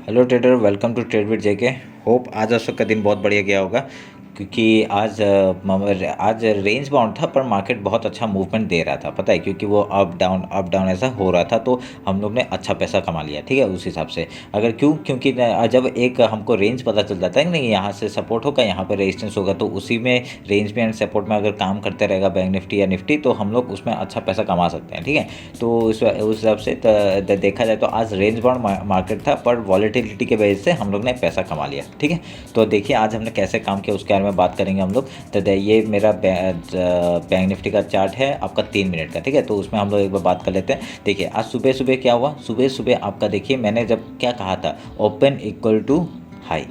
Hello trader, welcome to trade with JK. Hope आज आप सबका दिन बहुत बढ़िया गया होगा, क्योंकि आज रेंज बाउंड था पर मार्केट बहुत अच्छा मूवमेंट दे रहा था। पता है, क्योंकि वो अप डाउन ऐसा हो रहा था, तो हम लोग ने अच्छा पैसा कमा लिया। ठीक है, उस हिसाब से अगर क्योंकि जब एक हमको रेंज पता चल जाता है कि नहीं, यहाँ से सपोर्ट होगा, यहाँ पे रेजिस्टेंस होगा, तो उसी में रेंज में एंड सपोर्ट में अगर काम करते रहेगा बैंक निफ्टी या निफ्टी, तो हम लोग उसमें अच्छा पैसा कमा सकते हैं। ठीक है, तो उस हिसाब से देखा जाए तो आज रेंज बाउंड मार्केट था, पर वॉलेटिलिटी की वजह से हम लोग ने पैसा कमा लिया। ठीक है, तो देखिए आज हमने कैसे काम किया उसके बारे में बात करेंगे हम लोग। तो ये मेरा बैंक निफ्टी का चार्ट है आपका 3 मिनट का। ठीक है, तो उसमें हम लोग एक बार बात कर लेते हैं। देखिए आज सुबह सुबह क्या हुआ, सुबह सुबह आपका देखिए मैंने जब क्या कहा था, ओपन इक्वल टू हाई।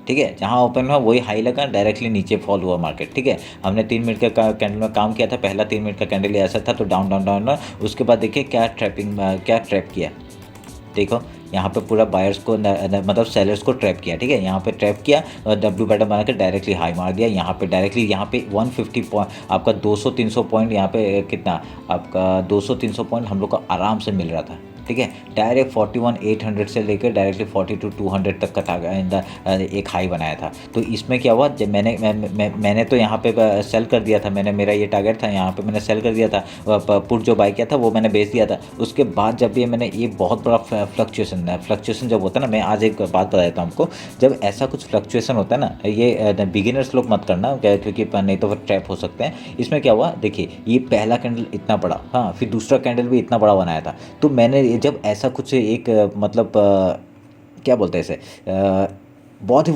ठीक है, जहाँ ओपन हुआ वही हाई लगा, डायरेक्टली नीचे फॉल हुआ मार्केट। ठीक है, हमने 3 मिनट का कैंडल में काम किया था। पहला 3 मिनट का कैंडल ऐसा था, तो डाउन डाउन डाउन डाउन। उसके बाद देखिए क्या ट्रैप किया। देखो यहाँ पे पूरा बायर्स को मतलब सेलर्स को ट्रैप किया। ठीक है, यहाँ पे ट्रैप किया और डब्ल्यू पैटर्न बना के डायरेक्टली हाई मार दिया। यहाँ पे डायरेक्टली यहाँ पे 150 पॉइंट आपका 200-300 पॉइंट, यहाँ पे कितना आपका 200-300 पॉइंट हम लोग को आराम से मिल रहा था। ठीक है, डायरेक्ट 41,800 से लेकर डायरेक्टली 42,200 तक का एक हाई बनाया था। तो इसमें क्या हुआ, जब मैंने तो यहाँ पे सेल कर दिया था। मेरा ये टारगेट था, यहाँ पे मैंने सेल कर दिया था। पुट जो बाय किया था वो मैंने बेच दिया था। उसके बाद जब ये बहुत बड़ा फ्लक्चुएशन जब होता है ना, मैं आज एक बात बता देता हूँ आपको। जब ऐसा कुछ फ्लक्चुएशन होता है ना, ये बिगिनर्स लोग मत करना, क्योंकि नहीं तो फिर ट्रैप हो सकते हैं। इसमें क्या हुआ, देखिए ये पहला कैंडल इतना बड़ा, हाँ, फिर दूसरा कैंडल भी इतना बड़ा बनाया था। तो मैंने जब ऐसा कुछ एक मतलब क्या बोलते हैं इसे, बहुत ही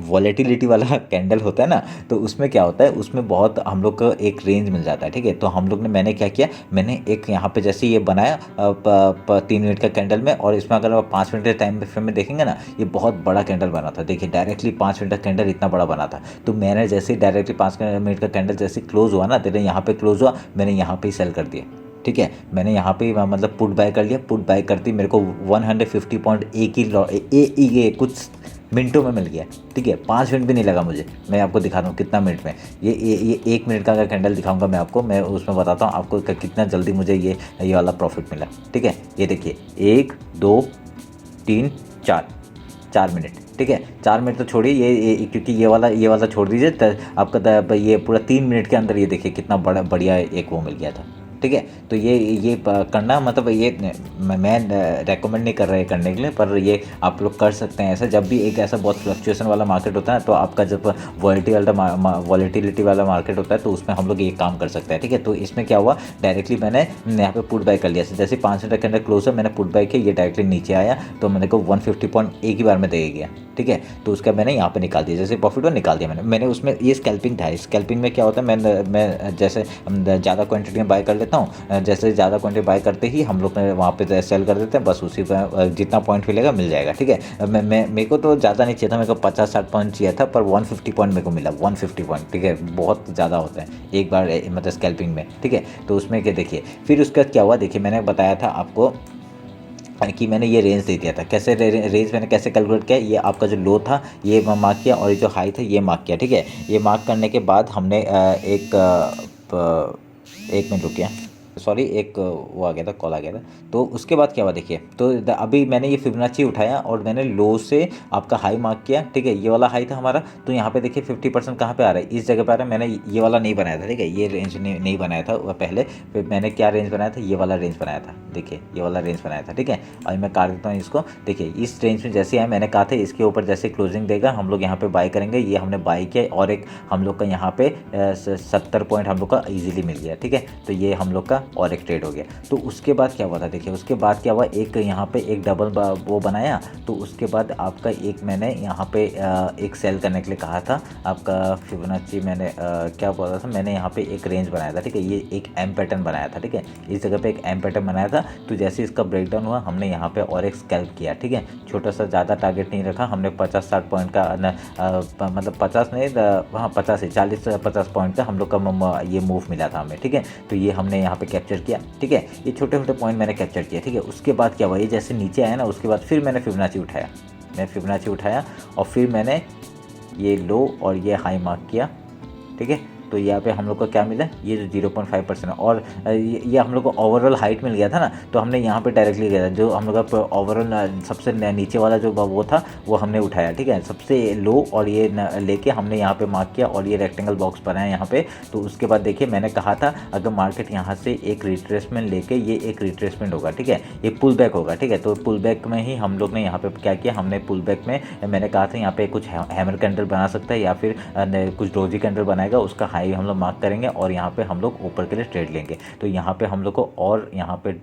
वॉलेटिलिटी वाला कैंडल होता है ना, तो उसमें क्या होता है, उसमें बहुत हम लोग को एक रेंज मिल जाता है। ठीक है, तो हम लोग ने मैंने क्या किया, मैंने एक यहाँ पे जैसे ये बनाया 3 मिनट का कैंडल में, और इसमें अगर आप 5 मिनट के टाइम फ्रेम में देखेंगे ना, ये बहुत बड़ा कैंडल बना था। देखिए डायरेक्टली 5 मिनट का कैंडल इतना बड़ा बना था। तो मैंने जैसे ही डायरेक्टली 5 मिनट का कैंडल जैसे क्लोज हुआ ना, तेरे यहाँ पे क्लोज हुआ, मैंने यहाँ पे ही सेल कर दिया। ठीक है, मैंने यहाँ पे मतलब पुट बाय कर लिया। पुट बाय करती मेरे को 150 पॉइंट ये कुछ मिनटों में मिल गया। ठीक है, 5 मिनट भी नहीं लगा मुझे। मैं आपको दिखा दूँ कितना मिनट में, ये 1 मिनट का अगर कैंडल दिखाऊंगा मैं आपको, मैं उसमें बताता हूँ आपको कितना जल्दी मुझे ये वाला प्रॉफिट मिला। ठीक है, ये देखिए 1 2 3 4 मिनट। ठीक है, 4 मिनट तो छोड़िए, ये क्योंकि ये वाला छोड़ दीजिए, आपका ये पूरा 3 मिनट के अंदर ये देखिए कितना बढ़िया एक वो मिल गया था। ठीक है, तो ये करना मतलब ये मैं रेकमेंड नहीं कर रहा है करने के लिए, पर ये आप लोग कर सकते हैं ऐसा। जब भी एक ऐसा बहुत फ्लक्चुएशन वाला मार्केट होता है, तो आपका जब वॉलेटिलिटी वाला मार्केट होता है, तो उसमें हम लोग ये काम कर सकते हैं। ठीक है, तो इसमें क्या हुआ, डायरेक्टली मैंने यहाँ पे पुट बाय कर लिया। जैसे 5 मिनट के अंदर क्लोज है, मैंने पुट बाय किया, ये डायरेक्टली नीचे आया, तो मैंने को 150 पॉइंट एक ही बार में दे गया। ठीक है, तो उसका मैंने यहाँ पे निकाल दिया, जैसे प्रॉफिट वो निकाल दिया मैंने उसमें। ये स्कैल्पिंग था। स्कैल्पिंग में क्या होता है, मैं जैसे ज़्यादा क्वांटिटी में बाय कर लेता हूँ, जैसे ज़्यादा क्वांटिटी बाय करते ही हम लोग वहाँ पे सेल कर देते हैं, बस उसी पर जितना पॉइंट मिलेगा मिल जाएगा। ठीक है, मेरे को तो ज़्यादा नहीं चाहिए था, मेरे को 50-60 पॉइंट चाहिए था, पर 150 पॉइंट मेरे को मिला, 150 पॉइंट। ठीक है, बहुत ज़्यादा होता है एक बार मतलब स्कैल्पिंग में। ठीक है, तो उसमें क्या देखिए, फिर उसके बाद क्या हुआ, देखिए मैंने बताया था आपको कि मैंने ये रेंज दे दिया था। कैसे रेंज मैंने कैसे कैलकुलेट किया, ये आपका जो लो था ये मार्क किया, और ये जो हाई था ये मार्क किया। ठीक है, ये मार्क करने के बाद हमने एक मिनट रुकिए, सॉरी, एक वो आ गया था, कॉल आ गया था। तो उसके बाद क्या हुआ देखिए, तो अभी मैंने ये फिबोनाची उठाया और मैंने लो से आपका हाई मार्क किया। ठीक है, ये वाला हाई था हमारा, तो यहाँ पे देखिए 50% कहाँ पे आ रहा है, इस जगह पे आ रहा है। मैंने ये वाला नहीं बनाया था। ठीक है, ये रेंज नहीं बनाया था पहले। फिर मैंने क्या रेंज बनाया था, ये वाला रेंज बनाया था। देखिए ये वाला रेंज बनाया था। ठीक है, अभी मैं काट देता हूँ इसको। देखिए इस रेंज में जैसे आया, मैंने कहा था इसके ऊपर जैसे क्लोजिंग देगा हम लोग यहाँ पे बाय करेंगे। ये हमने बाय किया, और एक हम लोग का यहाँ पे 70 पॉइंट हम लोग का ईजिली मिल गया। ठीक है, तो ये हम लोग का और एक ट्रेड हो गया। तो उसके बाद क्या हुआ था, देखिए उसके बाद क्या हुआ, एक यहाँ पे एक डबल वो बनाया। तो उसके बाद आपका एक मैंने यहाँ पे एक सेल करने के लिए कहा था आपका फिबोनाची। मैंने क्या बोला था, मैंने यहाँ पे एक रेंज बनाया था। ठीक है, ये एक एम पैटर्न बनाया था। ठीक है, इस जगह पे एक एम पैटर्न बनाया था। तो जैसे इसका ब्रेकडाउन हुआ, हमने यहाँ पे और एक स्कैल्प किया। ठीक है, छोटा सा, ज़्यादा टारगेट नहीं रखा हमने, 50-60 पॉइंट का मतलब 50 नहीं, हाँ 50 से 40-50 पॉइंट का हम लोग का ये मूव मिला था हमें। ठीक है, तो ये हमने यहाँ पे कैप्चर किया। ठीक है, ये छोटे छोटे पॉइंट मैंने कैप्चर किया। ठीक है, उसके बाद क्या हुआ, ये जैसे नीचे आया ना, उसके बाद फिर मैंने फिबोनाची उठाया, और फिर मैंने ये लो और ये हाई मार्क किया। ठीक है, तो यहाँ पे हम लोग को क्या मिला, ये जो 0.5% है। और ये हम लोग को ओवरऑल हाइट मिल गया था ना, तो हमने यहाँ पे डायरेक्टली गया था, जो हम लोग का ओवरऑल सबसे नीचे वाला जो वो था वो हमने उठाया, ठीक है, सबसे लो, और ये लेके हमने यहाँ पे मार्क किया और ये रेक्टेंगल बॉक्स बनाया यहाँ पे। तो उसके बाद देखिए मैंने कहा था अगर मार्केट यहाँ से एक रिट्रेसमेंट लेके, ये एक रिट्रेसमेंट होगा, ठीक है, ये पुल बैक होगा, ठीक है। तो पुल बैक में ही हम लोग ने यहाँ पे क्या किया, हमने पुल बैक में मैंने कहा था यहाँ पे कुछ हैमर कैंडल बना सकता है या फिर कुछ डोजी कैंडल बनाएगा, उसका हाई हम लोग मार्क करेंगे और यहाँ पे हम लोग ऊपर के लिए ट्रेड लेंगे। तो यहाँ पे हम लोग को और यहाँ पे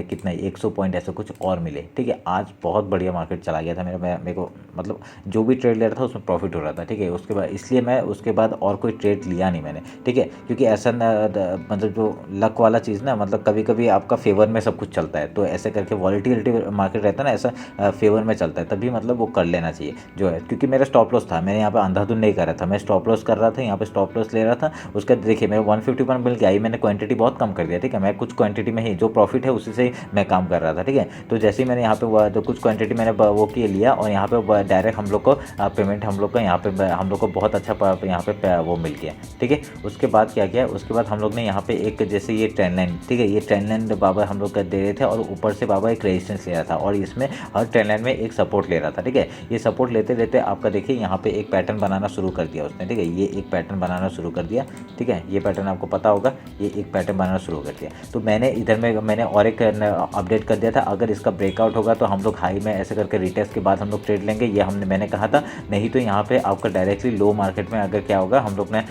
कितना 100 पॉइंट ऐसा कुछ और मिले, ठीक है। आज बहुत बढ़िया मार्केट चला गया था मेरे को, मतलब जो भी ट्रेड ले रहा था उसमें प्रॉफिट हो रहा था, ठीक है। उसके बाद इसलिए मैं उसके बाद और कोई ट्रेड लिया नहीं मैंने, ठीक है, क्योंकि ऐसा मतलब जो लक वाला चीज़ ना, मतलब कभी कभी आपका फेवर में सब कुछ चलता है, तो ऐसे करके वॉलेटिलिटी मार्केट रहता है ना, ऐसा फेवर में चलता है, तभी मतलब वो कर लेना चाहिए जो है। क्योंकि मेरा स्टॉप लॉस था, मैंने यहाँ पे अंधाधुन नहीं कर रहा था, मैं स्टॉप लॉस कर रहा था, यहाँ पे स्टॉप लॉस ले रहा था। उसका देखिए मेरा 150 पॉइंट मिल गया, मैंने क्वांटिटी बहुत कम कर दिया, ठीक है, मैं कुछ क्वांटिटी में ही जो प्रॉफिट है उसी से ही मैं काम कर रहा था, ठीक है। तो जैसे ही मैंने यहाँ पे जो कुछ क्वांटिटी मैंने वो किए लिया, और यहाँ पे डायरेक्ट हम लोग को पेमेंट हम लोग का यहाँ पे हम लोग को बहुत अच्छा यहाँ पे वो मिल गया, ठीक है। उसके बाद क्या किया, उसके बाद हम लोग ने यहाँ पे एक जैसे ये ट्रेंड लाइन, ठीक है, ये ट्रेंड लाइन बाबा हम लोग का दे रहे थे, और ऊपर से बाबा एक रेजिस्टेंस ले रहा था, और इसमें हर ट्रेंड लाइन में एक सपोर्ट ले रहा था, ठीक है। ये सपोर्ट लेते लेते आपका देखिए यहाँ पे एक पैटर्न बनाना शुरू कर दिया उसने, ठीक है, ये एक पैटर्न बनाना शुरू कर दिया, ठीक है, ये पैटर्न आपको पता होगा, ये एक पैटर्न बनाना शुरू कर दिया। तो मैंने इधर में मैंने और एक अपडेट कर दिया था, अगर इसका ब्रेकआउट होगा तो हम लोग हाई में ऐसे करके रिटेस्ट के बाद हम लोग ट्रेड लेंगे, ये मैंने कहा था। नहीं तो यहाँ पे आपका डायरेक्टली लो मार्केट में अगर क्या होगा, हम लोग ने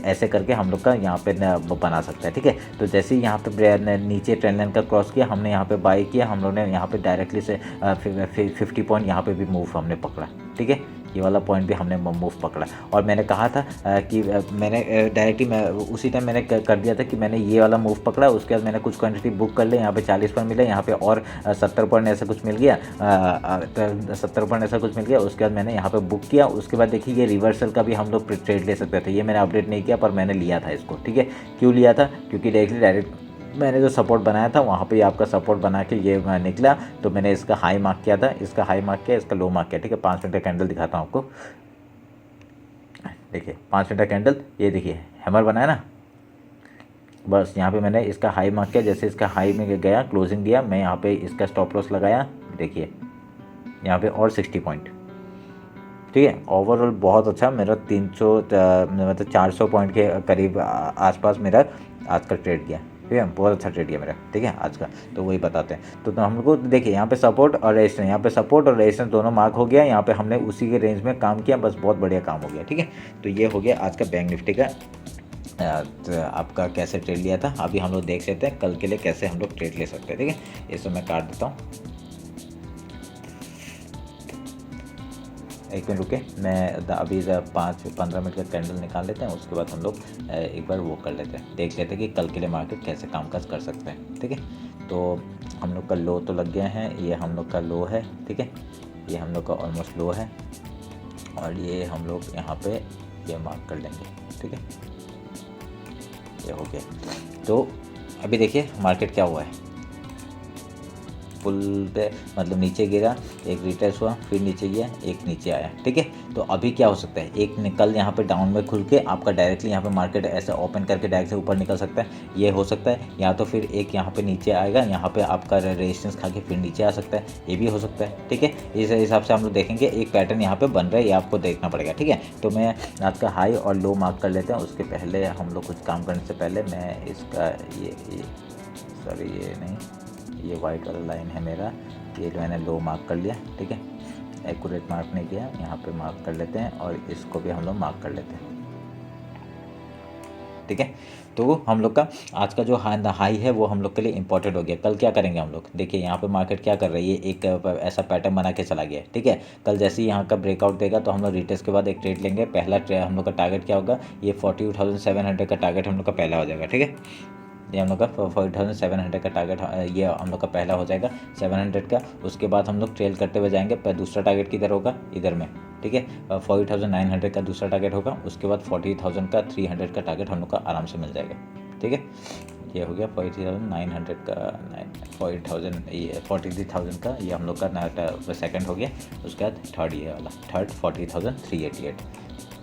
ऐसे करके हम लोग का यहाँ पे बना सकता है, ठीक है। तो जैसे ही यहाँ पे नीचे ट्रेंड लाइन का क्रॉस किया, हमने यहाँ पे बाई किया, हम लोग ने यहाँ पे डायरेक्टली से 50 पॉइंट यहाँ पे भी मूव हमने पकड़ा, ठीक है, ये वाला पॉइंट भी हमने मूव पकड़ा। और मैंने कहा था कि मैंने डायरेक्टली मैं उसी टाइम मैंने कर दिया था कि मैंने ये वाला मूव पकड़ा, उसके बाद मैंने कुछ क्वांटिटी बुक कर लिया, यहाँ पे 40 पॉइंट मिला, यहाँ पे और 70 पॉइंट ऐसा कुछ मिल गया, 70 पॉइंट ऐसा कुछ मिल गया। उसके बाद मैंने यहाँ पे बुक किया। उसके बाद देखिए ये रिवर्सल का भी हम लोग ट्रेड ले सकते थे, ये मैंने अपडेट नहीं किया पर मैंने लिया था इसको, ठीक है। क्यों लिया था, क्योंकि डायरेक्ट मैंने जो सपोर्ट बनाया था वहाँ पे आपका सपोर्ट बना के ये निकला, तो मैंने इसका हाई मार्क किया था, इसका हाई मार्क किया, इसका लो मार्क किया, ठीक है। 5 मिनट का कैंडल दिखाता हूँ आपको, देखिए 5 मिनट का कैंडल, ये देखिए हैमर बनाया ना, बस यहाँ पे मैंने इसका हाई मार्क किया, जैसे इसका हाई में गया क्लोजिंग दिया, मैं यहाँ पे इसका स्टॉप लॉस लगाया, देखिए यहाँ पे और 60 पॉइंट, ठीक है। ओवरऑल बहुत अच्छा मेरा 300 मतलब 400 पॉइंट के करीब आसपास मेरा आज का ट्रेड गया, ठीक है, बहुत अच्छा ट्रेड किया मेरा, ठीक है आज का। तो वही बताते हैं। तो हम लोग को देखिए यहाँ पे सपोर्ट और रेजिस्टेंस, यहाँ पे सपोर्ट और रेजिस्टेंस दोनों मार्क हो गया, यहाँ पे हमने उसी के रेंज में काम किया, बस बहुत बढ़िया काम हो गया, ठीक है। तो ये हो गया आज का बैंक निफ्टी का तो आपका कैसे ट्रेड लिया था। अभी हम लोग देख लेते हैं कल के लिए कैसे हम लोग ट्रेड ले सकते हैं, ठीक है। इसको मैं काट देता हूँ, एक मिनट रुके, मैं अभी 5-15 मिनट का कैंडल निकाल लेते हैं, उसके बाद हम लोग एक बार वो कर लेते हैं, देख लेते हैं कि कल के लिए मार्केट कैसे कामकाज कर सकते हैं, ठीक है। तो हम लोग का लो तो लग गया है, ये हम लोग का लो है, ठीक है, ये हम लोग का ऑलमोस्ट लो है, और ये हम लोग यहाँ पे ये मार्क कर लेंगे, ठीक है, ये हो गया। तो अभी देखिए मार्केट क्या हुआ है, पुल पे मतलब नीचे गिरा, एक रिटेस्ट हुआ, फिर नीचे गया, एक नीचे आया, ठीक है। तो अभी क्या हो सकता है, एक निकल यहाँ पे डाउन में खुल के आपका डायरेक्टली यहाँ पे मार्केट ऐसे ओपन करके डायरेक्ट से ऊपर निकल सकता है, ये हो सकता है। या तो फिर एक यहाँ पे नीचे आएगा, यहाँ पे आपका रेजिस्टेंस खा के फिर नीचे आ सकता है, ये भी हो सकता है, ठीक है। इस हिसाब से हम लोग देखेंगे, एक पैटर्न यहाँ पे बन रहा है, ये आपको देखना पड़ेगा, ठीक है। तो मैं आज का हाई और लो मार्क कर लेते हैं, उसके पहले हम लोग कुछ काम करने से पहले मैं इसका ये सॉरी ये नहीं, ये वाइट वाला लाइन है मेरा, ये मैंने लो मार्क कर लिया, ठीक है, एक्यूरेट मार्क नहीं किया, यहाँ पे मार्क कर लेते हैं, और इसको भी हम लोग मार्क कर लेते हैं, ठीक है। तो हम लोग का आज का जो हाई है वो हम लोग के लिए इंपॉर्टेंट हो गया। कल क्या करेंगे हम लोग, देखिए यहाँ पे मार्केट क्या कर रही है, एक ऐसा पैटर्न बना के चला गया, ठीक है। कल जैसे ही यहाँ का ब्रेकआउट देगा तो हम लोग रिटेस्ट के बाद एक ट्रेड लेंगे। पहला ट्रेड हम लोग का टारगेट क्या होगा, ये 42,700 का टारगेट हम लोग का पहला हो जाएगा, ठीक है। ये हम लोग का 4700 का टारगेट, ये हम लोग का पहला हो जाएगा 700 का। उसके बाद हम लोग ट्रेल करते हुए जाएंगे, पर दूसरा टारगेट किधर होगा, इधर में, ठीक है। 40,900 का दूसरा टारगेट होगा, उसके बाद 40,000 का 300 का टारगेट हम लोग का आराम से मिल जाएगा, ठीक है। ये हो गया 40,900 का 43,000 का, ये हम लोग का सेकंड हो गया। उसके बाद थर्ड ये वाला थर्ड 40,388,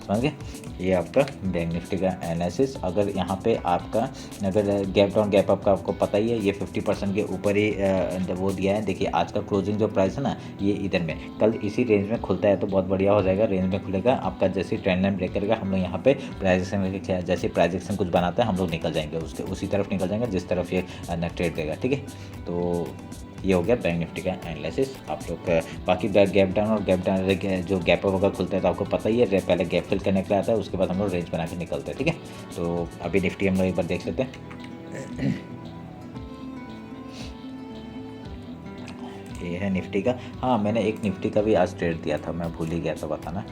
समझ गए। ये आपका बैंक निफ्टी का एनालिसिस। अगर यहाँ पे आपका अगर गैप डाउन गैप अप का आपको पता ही है, ये 50% के ऊपर ही वो दिया है। देखिए आज का क्लोजिंग जो प्राइस है ना, ये इधर में, कल इसी रेंज में खुलता है तो बहुत बढ़िया हो जाएगा। रेंज में खुलेगा आपका, जैसे ट्रेंड लाइन ब्रेक करेगा हम लोग यहाँ पे प्राइजेक्शन जैसे प्राइजेक्शन कुछ बनाता है हम लोग निकल जाएंगे उसके उसी तरफ निकल जाएंगे जिस तरफ ये ट्रेड देगा, ठीक है। तो ये हो गया बैंक निफ्टी का एनालिसिस। आप लोग बाकी गैप डाउन और गैप डाउन जो गैप अप अगर खुलता है तो आपको पता ही है, पहले गैप फिल करने के लिए आता है, उसके बाद हम लोग रेंज बना के निकलते हैं, ठीक है। तो अभी निफ्टी हम लोग एक बार देख लेते हैं। ये है निफ्टी का। हाँ, मैंने एक निफ्टी का भी आज ट्रेड दिया था, मैं भूल ही गया था बताना।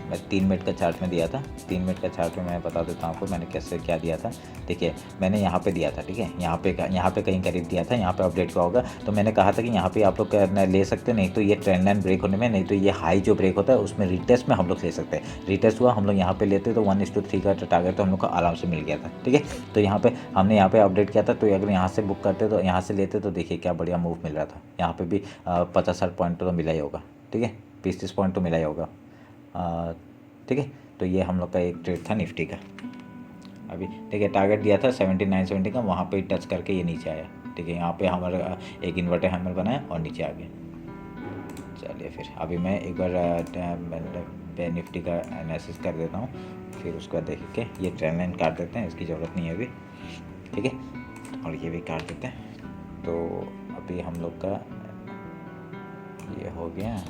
मैं 3 मिनट का चार्ट में दिया था। 3 मिनट का चार्ट में मैं बता देता हूँ आपको मैंने कैसे क्या दिया था। देखिए मैंने यहाँ पे दिया था, ठीक है, यहाँ पे कहीं करीब दिया था, यहाँ पे अपडेट का होगा। तो मैंने कहा था कि यहाँ पे आप लोग ले सकते हैं, नहीं तो ये ट्रेंड लाइन ब्रेक होने में, नहीं तो ये हाई जो ब्रेक होता है उसमें रिटेस्ट में हम लोग ले सकते हैं। रिटेस्ट हुआ हम लोग यहाँ पे लेते तो 1:3 का टारगेट तो हम लोग को आराम से मिल गया था, ठीक है। तो यहाँ पे हमने यहाँ पे अपडेट किया था, तो अगर यहाँ से बुक करते तो यहाँ से लेते तो देखिए क्या बढ़िया मूव मिल रहा था। यहाँ पे भी 50-60 पॉइंट तो मिला ही होगा, ठीक है, 20-30 पॉइंट तो मिला ही होगा, ठीक है। तो ये हम लोग का एक ट्रेड था निफ्टी का। अभी देखिए टारगेट दिया था 79-70 का, वहाँ पे टच करके ये नीचे आया, ठीक है। यहाँ पे हमारा एक इन्वर्टर हैमर बनाया और नीचे आ गया। चलिए फिर अभी मैं एक बार निफ्टी का एनालिसिस कर देता हूँ, फिर उसका देख के ये ट्रेंड लाइन काट देते हैं, इसकी ज़रूरत नहीं है अभी, ठीक है। और ये भी काट देते हैं। तो अभी हम लोग का ये हो गया,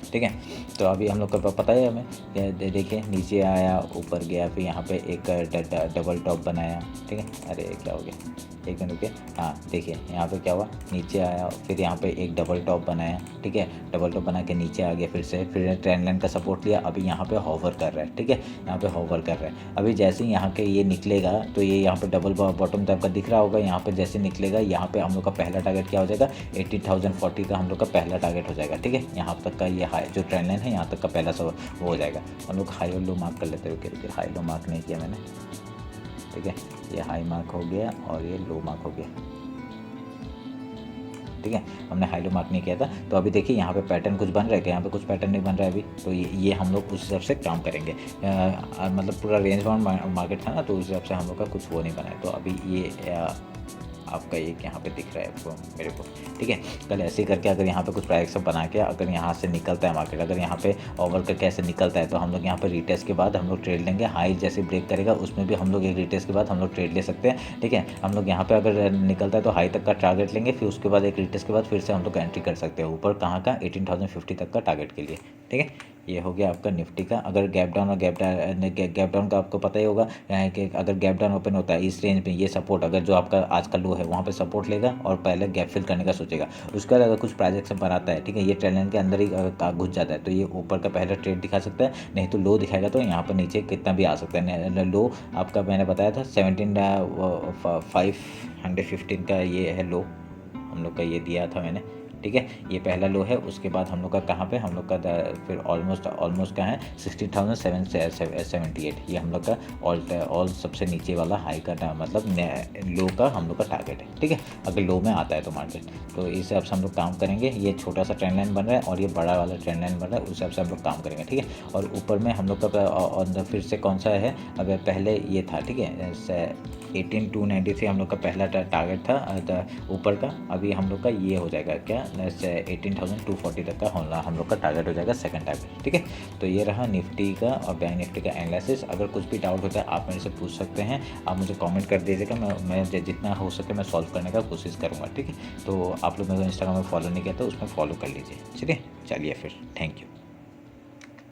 ठीक है। तो अभी हम लोग को पता है हमें, देखिए नीचे आया, ऊपर गया, फिर यहाँ पे एक डबल टॉप बनाया, ठीक है। अरे क्या हो गया, एक मिनट रुकिए। हाँ देखिए यहाँ पे क्या हुआ, नीचे आया, फिर यहाँ पे एक डबल टॉप बनाया, ठीक है। डबल टॉप बना के नीचे आ गया, फिर ट्रेंड लाइन का सपोर्ट लिया, अभी यहाँ पे होवर कर रहा है, ठीक है। यहाँ पे होवर कर रहा है। अभी जैसे ही यहाँ के ये निकलेगा तो ये यहाँ पे डबल बॉटम टाइप का दिख रहा होगा, यहाँ पे जैसे निकलेगा यहाँ पे हम लोग का पहला टारगेट क्या हो जाएगा, 80,040 का हम लोग का पहला टारगेट हो जाएगा, ठीक है। यहाँ तक का ये हाई जो ट्रेंड लाइन है यहाँ तक का पहला सब वो हो जाएगा। हम लोग हाई और लो मार्क कर लेते हैं, रुकिए हाई लो मार्क नहीं किया मैंने, ठीक है। ये हाई मार्क हो गया और ये लो मार्क हो गया, ठीक है। हमने हाई लो मार्क नहीं किया था। तो अभी देखिए यहाँ पे पैटर्न कुछ बन रहा है क्या, यहाँ पे कुछ पैटर्न नहीं बन रहा है अभी। तो ये हम लोग उस हिसाब से काम करेंगे, मतलब पूरा रेंज बाउंड मार्केट था ना, तो उस हिसाब से हम लोग का कुछ वो नहीं बना है। तो अभी ये आपका एक यहाँ पे दिख रहा है आपको मेरे को, ठीक है। कल ऐसे ही करके अगर यहाँ पे कुछ प्राइस बना के अगर यहाँ से निकलता है मार्केट, अगर यहाँ पे ओवर करके ऐसे निकलता है तो हम लोग यहाँ पे रिटेस्ट के बाद हम लोग ट्रेड लेंगे। हाई जैसे ब्रेक करेगा उसमें भी हम लोग एक रिटेस्ट के बाद हम लोग ट्रेड ले सकते हैं, ठीक है। हम लोग यहाँ पे अगर निकलता है तो हाई तक का टारगेट लेंगे, फिर उसके बाद एक रिटेस्ट के बाद फिर से हम लोग एंट्री कर सकते हैं ऊपर, कहाँ का 18,050 तक का टारगेट के लिए, ठीक है। ये हो गया आपका निफ्टी का। अगर गैप डाउन और गैप डाउन का आपको पता ही होगा कि अगर गैप डाउन ओपन होता है इस रेंज में, ये सपोर्ट अगर जो आपका आज का लो है वहाँ पे सपोर्ट लेगा और पहले गैप फिल करने का सोचेगा। उसके बाद अगर कुछ प्राइजेक्शन बनाता है, ठीक है, ये ट्रेंड लाइन के अंदर ही घुस जाता है तो ये ऊपर का पहला ट्रेड दिखा सकता है, नहीं तो लो दिखाएगा तो यहाँ पर नीचे कितना भी आ सकता है। लो आपका मैंने बताया था 17,515 का ये है लो हम लोग का, ये दिया था मैंने, ठीक है। ये पहला लो है। उसके बाद हम लोग का कहाँ पे, हम लोग का फिर ऑलमोस्ट कहाँ है 16,778, ये हम लोग का ऑल सबसे नीचे वाला हाई का मतलब लो का हम लोग का टारगेट है, ठीक है। अगर लो में आता है तो मार्केट, तो इस हिसाब से हम लोग काम करेंगे। ये छोटा सा ट्रेंड लाइन बन रहा है और ये बड़ा वाला ट्रेंड लाइन बन रहा है, उस हिसाब से हम लोग काम करेंगे, ठीक है। और ऊपर में हम लोग का फिर से कौन सा है, अब पहले ये था, ठीक है, 18,293 हम लोग का पहला टारगेट था ऊपर का। अभी हम लोग का ये हो जाएगा क्या 18,240 तक का हम लोग का टारगेट हो जाएगा सेकंड टारगेट, ठीक है। तो ये रहा निफ्टी का और बैंक निफ्टी का एनालिसिस। अगर कुछ भी डाउट होता है आप मेरे से पूछ सकते हैं, आप मुझे कमेंट कर दीजिएगा, मैं जितना हो सके मैं सॉल्व करने का कोशिश करूँगा, ठीक है। तो आप लोग मेरे को इंस्टाग्राम में फॉलो नहीं किया तो उसमें फॉलो कर लीजिए, ठीक है। चलिए फिर, थैंक यू।